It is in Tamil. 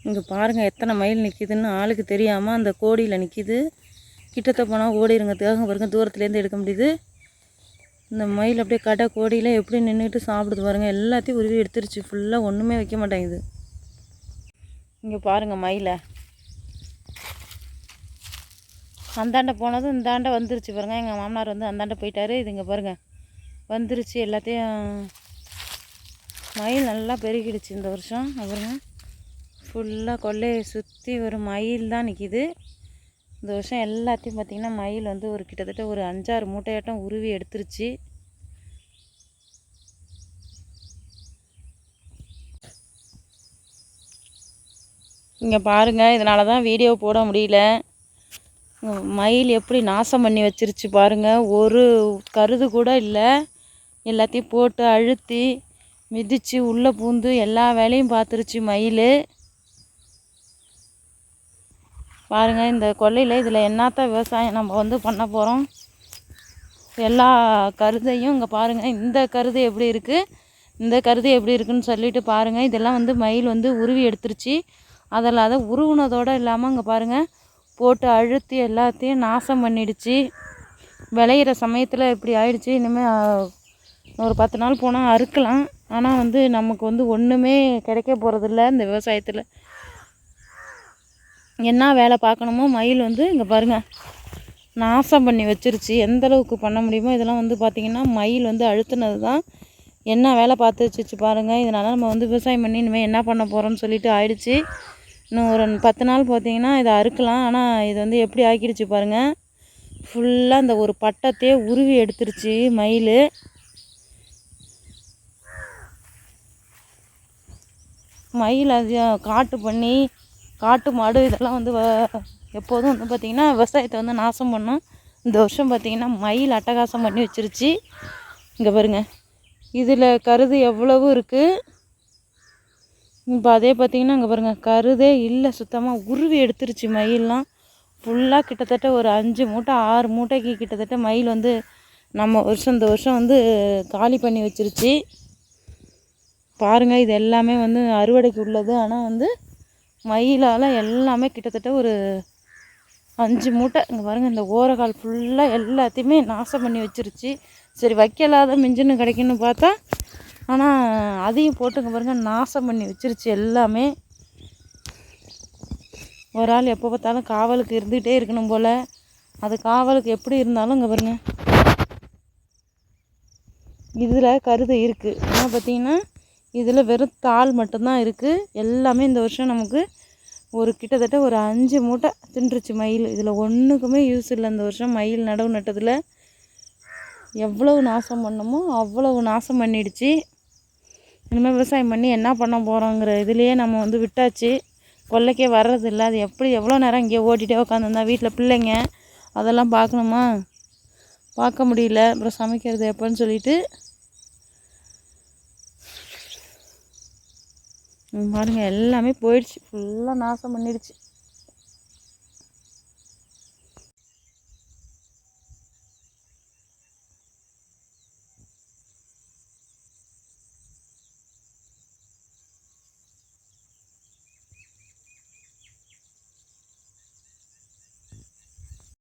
இங்கே பாருங்கள் எத்தனை மயில் நிற்கிதுன்னு ஆளுக்கு தெரியாமல் அந்த கோடியில் நிற்கிது. கிட்டத்தை போனால் ஓடிடுங்கிறதுக்காக பாருங்க தூரத்துலேருந்து எடுக்க முடியுது. இந்த மயில் அப்படியே கடை கோடியில் எப்படி நின்றுட்டு சாப்பிடுது பாருங்கள். எல்லாத்தையும் உருவி எடுத்துருச்சு. ஃபுல்லாக ஒன்றுமே வைக்க மாட்டேங்குது. இங்கே பாருங்கள் மயிலை அந்தாண்டை போனதும் இந்தாண்டை வந்துருச்சு பாருங்கள். எங்கள் மாமனார் வந்து அந்தாண்டை போயிட்டார். இது இங்கே பாருங்கள் வந்துருச்சு. எல்லாத்தையும் மயில் நல்லா பெருகிடுச்சு இந்த வருஷம். பாருங்க ஃபுல்லாக கொல்லையை சுற்றி ஒரு மயில் தான் நிற்கிது. இந்த வருஷம் எல்லாத்தையும் பார்த்திங்கன்னா மயில் வந்து ஒரு கிட்டத்தட்ட ஒரு 5-6 மூட்டையாட்டம் உருவி எடுத்துருச்சு. இங்கே பாருங்கள், இதனால தான் வீடியோ போட முடியல. மயில் எப்படி நாசம் பண்ணி வச்சிருச்சு பாருங்கள். ஒரு கருது கூட இல்லை. எல்லாத்தையும் போட்டு அழுத்தி மிதித்து உள்ளே பூந்து எல்லா வேலையும் பார்த்துருச்சு மயில். பாருங்கள் இந்த கொல்லையில் இதில் என்னத்த விவசாயம் நம்ம வந்து பண்ண போகிறோம். எல்லா கருதையும் இங்கே பாருங்கள். இந்த கருது எப்படி இருக்குது, இந்த கருது எப்படி இருக்குதுன்னு சொல்லிட்டு பாருங்கள். இதெல்லாம் வந்து மயில் வந்து உருவி எடுத்துருச்சு. அதில் அதை உருவினதோடு இல்லாமல் இங்கே பாருங்கள் போட்டு அழுத்தி எல்லாத்தையும் நாசம் பண்ணிடுச்சு. விளையிற சமயத்தில் இப்படி ஆயிடுச்சு. இனிமேல் ஒரு 10 நாள் போனால் அறுக்கலாம். ஆனால் வந்து நமக்கு வந்து ஒன்றுமே கிடைக்க போகிறதில்ல இந்த விவசாயத்தில். என்ன வேலை பார்க்கணுமோ மயில் வந்து இங்கே பாருங்கள் நாசம் பண்ணி வச்சிருச்சு. எந்த அளவுக்கு பண்ண முடியுமோ இதெல்லாம் வந்து பார்த்திங்கன்னா மயில் வந்து அழுத்தினது தான். என்ன வேலை பார்த்து வச்சிச்சு பாருங்கள். இதனால் நம்ம வந்து விவசாயம் பண்ணி இனிமேல் என்ன பண்ண போகிறோம்னு சொல்லிட்டு ஆயிடுச்சு. இன்னும் ஒரு 10 நாள் பார்த்திங்கன்னா இதை அறுக்கலாம். ஆனால் இது வந்து எப்படி ஆக்கிடுச்சு பாருங்கள். ஃபுல்லாக இந்த ஒரு பட்டத்தையே உருவி எடுத்துருச்சு மயில். மயில் அது காட்டு பண்ணி காட்டு மாடு இதெல்லாம் வந்து எப்போதும் வந்து பார்த்திங்கன்னா விவசாயத்தை வந்து நாசம் பண்ணும். இந்த வருஷம் பார்த்திங்கன்னா மயில் அட்டகாசம் பண்ணி வச்சிருச்சு. இங்கே பாருங்கள் இதில் கருது எவ்வளவு இருக்குது. இப்போ அதே பார்த்திங்கன்னா இங்கே பாருங்கள் கருதே இல்லை. சுத்தமாக உருவி எடுத்துருச்சு மயிலெலாம். ஃபுல்லாக கிட்டத்தட்ட ஒரு 5 மூட்டை 6 மூட்டைக்கு கிட்டத்தட்ட மயில் வந்து நம்ம இந்த வருஷம் வந்து காலி பண்ணி வச்சிருச்சு. பாருங்கள் இது எல்லாமே வந்து அறுவடைக்கு உள்ளது. ஆனால் வந்து மயிலால் எல்லாமே கிட்டத்தட்ட ஒரு 5 மூட்டை இங்கே பாருங்கள் இந்த ஓரக்கால் ஃபுல்லாக எல்லாத்தையுமே நாசம் பண்ணி வச்சிருச்சு. சரி வைக்கலாத மிஞ்சுன்னு கிடைக்குன்னு பார்த்தா ஆனால் அதையும் போட்டு இங்கே பாருங்கள் நாசம் பண்ணி வச்சிருச்சு எல்லாமே. ஒரு ஆள் எப்போ பார்த்தாலும் காவலுக்கு இருந்துகிட்டே இருக்கணும் போல். அது காவலுக்கு எப்படி இருந்தாலும் இங்கே பாருங்கள் இதில் கருது இருக்குது. ஆனால் பார்த்திங்கன்னா இதில் வெறும் தாள் மட்டும்தான் இருக்குது. எல்லாமே இந்த வருஷம் நமக்கு ஒரு கிட்டத்தட்ட ஒரு 5 மூட்டை தின்றுச்சு மயில். இதில் ஒன்றுக்குமே யூஸ் இல்லை. இந்த வருஷம் மயில் நடவு நட்டதில் எவ்வளவு நாசம் பண்ணமோ அவ்வளவு நாசம் பண்ணிடுச்சு. இனிமேல் விவசாயம் பண்ணி என்ன பண்ண போகிறோங்கிற இதுலேயே நம்ம வந்து விட்டாச்சு. கொல்லைக்கே வர்றதில்லை. அது எப்படி எவ்வளோ நேரம் இங்கே ஓட்டிகிட்டே உட்காந்துருந்தா வீட்டில் பிள்ளைங்க அதெல்லாம் பார்க்கணுமா, பார்க்க முடியல. அப்புறம் சமைக்கிறது எப்போன்னு சொல்லிட்டு பாருங்கள் எல்லாமே போயிடுச்சு. ஃபுல்லாக நாசம் பண்ணிடுச்சு.